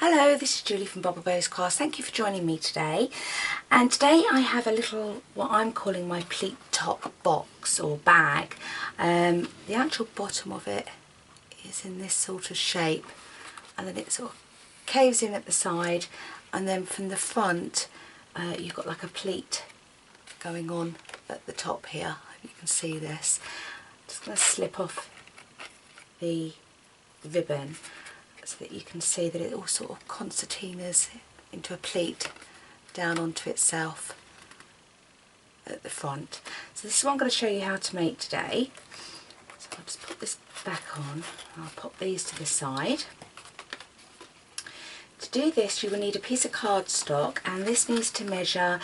Hello, this is Julie from Bubble Bows Crafts. Thank you for joining me today. And today I have a little, what I'm calling my pleat top box or bag. The actual bottom of it is in this sort of shape, and then it sort of caves in at the side, and then from the front you've got like a pleat going on at the top here. I hope you can see this. I'm just going to slip off the ribbon so that you can see that it all sort of concertinas into a pleat down onto itself at the front. So this is what I'm going to show you how to make today. So I'll just put this back on, I'll pop these to the side. To do this you will need a piece of cardstock, and this needs to measure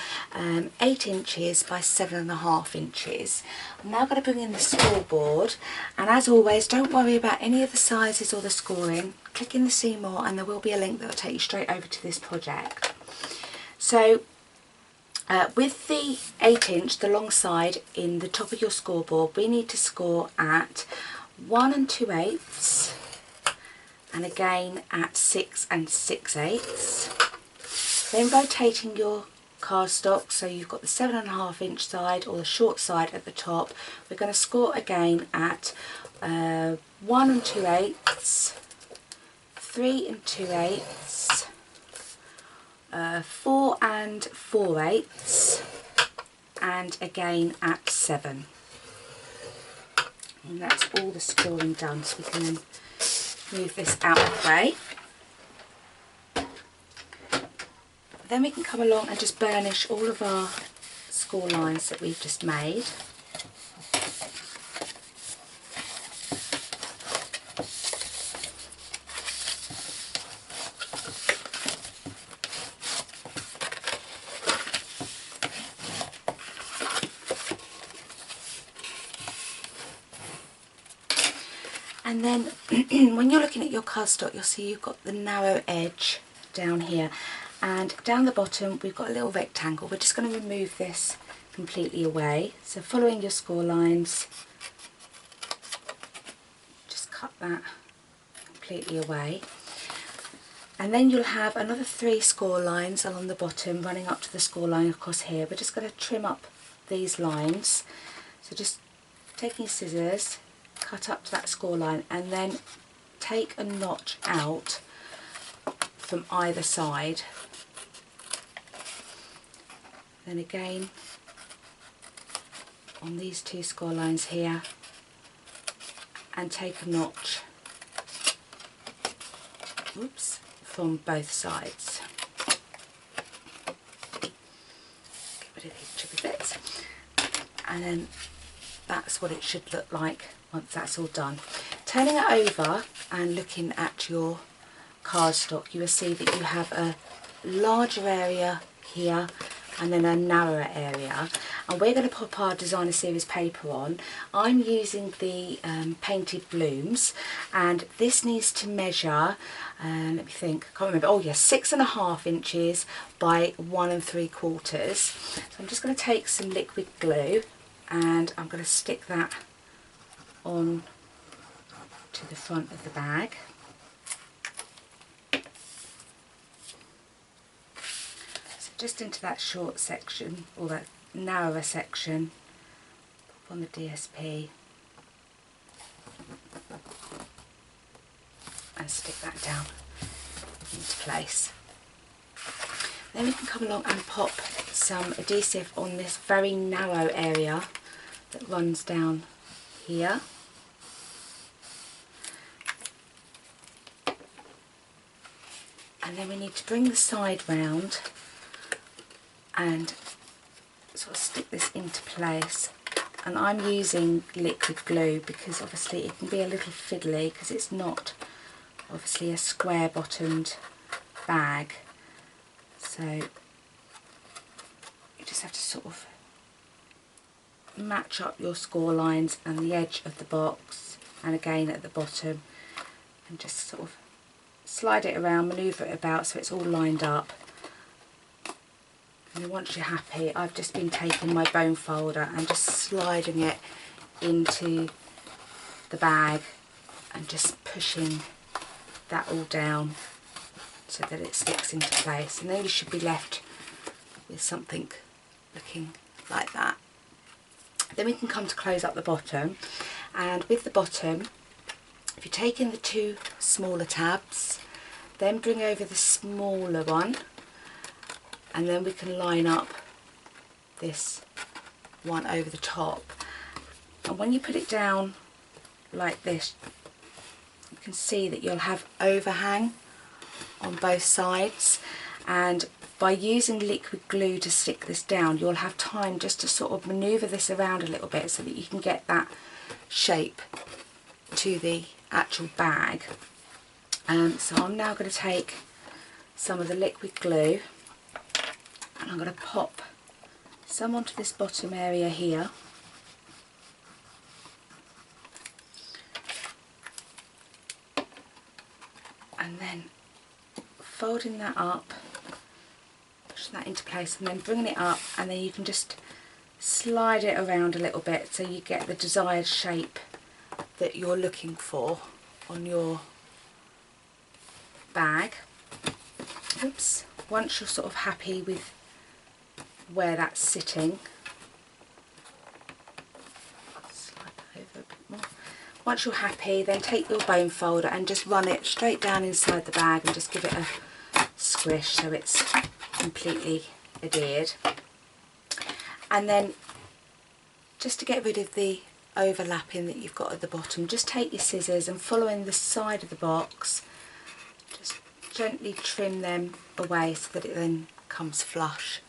8 inches by 7.5 inches. I'm now going to bring in the scoreboard, and as always don't worry about any of the sizes or the scoring. Click in the see more and there will be a link that will take you straight over to this project. So with the 8 inch, the long side in the top of your scoreboard, we need to score at 1 2/8 and again at 6 6/8. Then rotating your cardstock so you've got the 7.5 inch side or the short side at the top. We're going to score again at 1 2/8, 3 2/8, 4 4/8, and again at 7. And that's all the scoring done, so we can then move this out of the way. Then we can come along and just burnish all of our score lines that we've just made. And then when you're looking at your cardstock, you'll see you've got the narrow edge down here, and down the bottom we've got a little rectangle. We're just going to remove this completely away. So following your score lines, just cut that completely away. And then you'll have another 3 score lines along the bottom running up to the score line across here. We're just going to trim up these lines. So just taking scissors, cut up to that score line, and then take a notch out from either side. Then again on these 2 score lines here, and take a notch, oops, from both sides. Get rid of these chippy bits, and then that's what it should look like once that's all done. Turning it over and looking at your cardstock, you will see that you have a larger area here and then a narrower area, and we're going to pop our designer series paper on. I'm using the painted blooms, and this needs to measure, let me think, I can't remember, oh yes, 6.5 inches by 1 3/4. So I'm just going to take some liquid glue and I'm going to stick that on to the front of the bag. So just into that short section, or that narrower section, pop on the DSP and stick that down into place. Then we can come along and pop some adhesive on this very narrow area that runs down here. And then we need to bring the side round and sort of stick this into place. And I'm using liquid glue because obviously it can be a little fiddly because it's not obviously a square bottomed bag. So you just have to sort of match up your score lines and the edge of the box, and again at the bottom, and just sort of slide it around, manoeuvre it about so it's all lined up. And then once you're happy, I've just been taking my bone folder and just sliding it into the bag and just pushing that all down so that it sticks into place, and then you should be left with something looking like that. Then we can come to close up the bottom, and with the bottom, if you take in the 2 smaller tabs, then bring over the smaller one, and then we can line up this one over the top. And when you put it down like this, you can see that you'll have overhang on both sides, and by using liquid glue to stick this down, you'll have time just to sort of manoeuvre this around a little bit so that you can get that shape to the actual bag. So I'm now going to take some of the liquid glue, and I'm going to pop some onto this bottom area here, and then folding that up, pushing that into place, and then bringing it up, and then you can just slide it around a little bit so you get the desired shape that you're looking for on your bag. Oops. Once you're sort of happy with where that's sitting, slide that over a bit more. Once you're happy, then take your bone folder and just run it straight down inside the bag and just give it a squish so it's completely adhered. And then, just to get rid of the overlapping that you've got at the bottom, just take your scissors and following the side of the box, just gently trim them away so that it then comes flush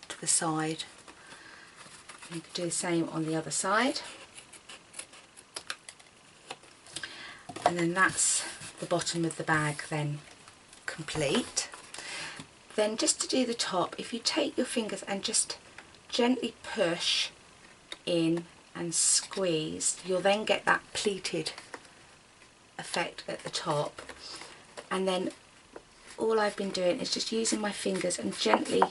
to the side. And you can do the same on the other side. And then that's the bottom of the bag then complete. Then just to do the top, if you take your fingers and just gently push in and squeeze, you'll then get that pleated effect at the top. And then all I've been doing is just using my fingers and gently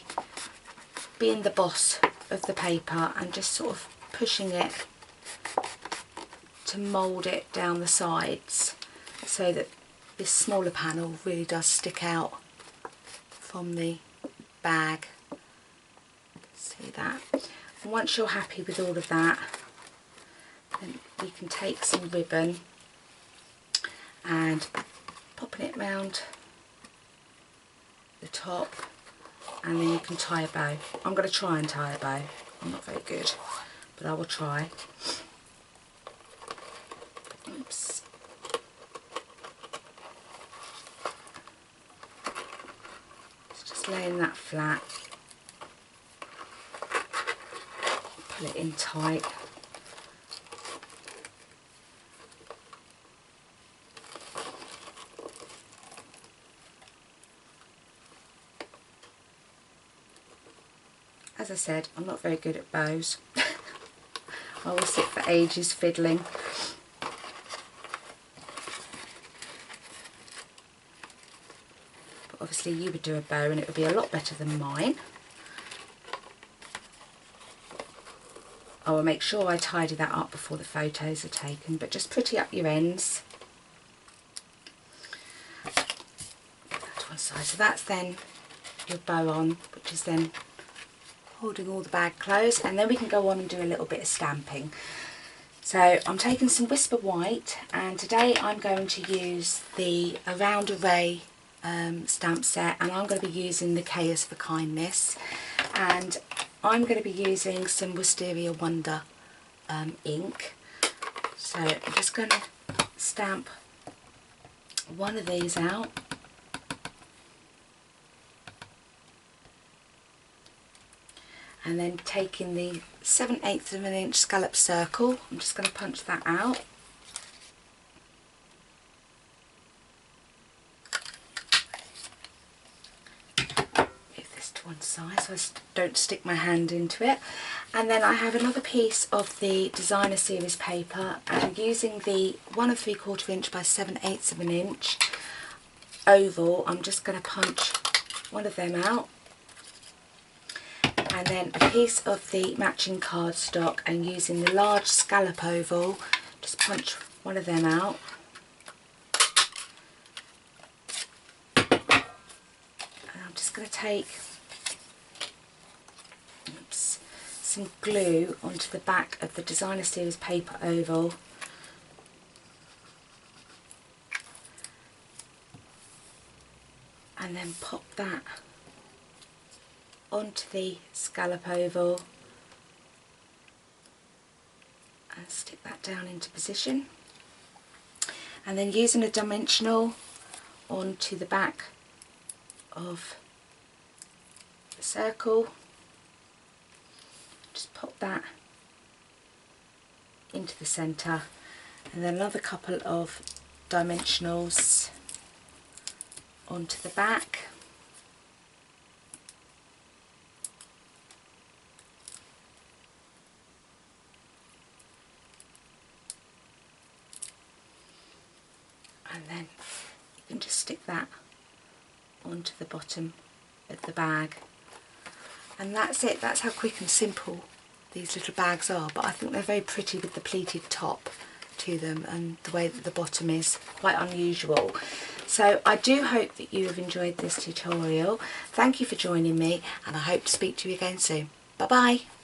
being the boss of the paper and just sort of pushing it to mould it down the sides so that this smaller panel really does stick out from the bag. See that? And once you're happy with all of that, then you can take some ribbon and popping it round the top, and then you can tie a bow. I'm going to try and tie a bow. I'm not very good, but I will try. Oops. Just laying that flat. Pull it in tight. As I said, I'm not very good at bows. I will sit for ages fiddling. But obviously you would do a bow and it would be a lot better than mine. I will make sure I tidy that up before the photos are taken, but just pretty up your ends. Put that to one side. So that's then your bow on, which is then holding all the bag closed, and then we can go on and do a little bit of stamping. So I'm taking some Whisper White, and today I'm going to use the Around Array stamp set, and I'm going to be using the Chaos for Kindness, and I'm going to be using some Wisteria Wonder ink. So I'm just going to stamp one of these out. And then taking the 7/8 of an inch scallop circle, I'm just going to punch that out. Move this to one side so I don't stick my hand into it. And then I have another piece of the Designer Series paper, and using the 1 3/4 inch by 7/8 of an inch oval, I'm just going to punch one of them out. And then a piece of the matching cardstock, and using the large scallop oval, just punch one of them out. just going to take some glue onto the back of the Designer Series paper oval, and then pop that onto the scallop oval and stick that down into position, and then using a dimensional onto the back of the circle, just pop that into the centre, and then another couple of dimensionals onto the back, and then you can just stick that onto the bottom of the bag, and that's it. That's how quick and simple these little bags are, but I think they're very pretty with the pleated top to them, and the way that the bottom is quite unusual. So I do hope that you have enjoyed this tutorial. Thank you for joining me, and I hope to speak to you again soon. Bye bye.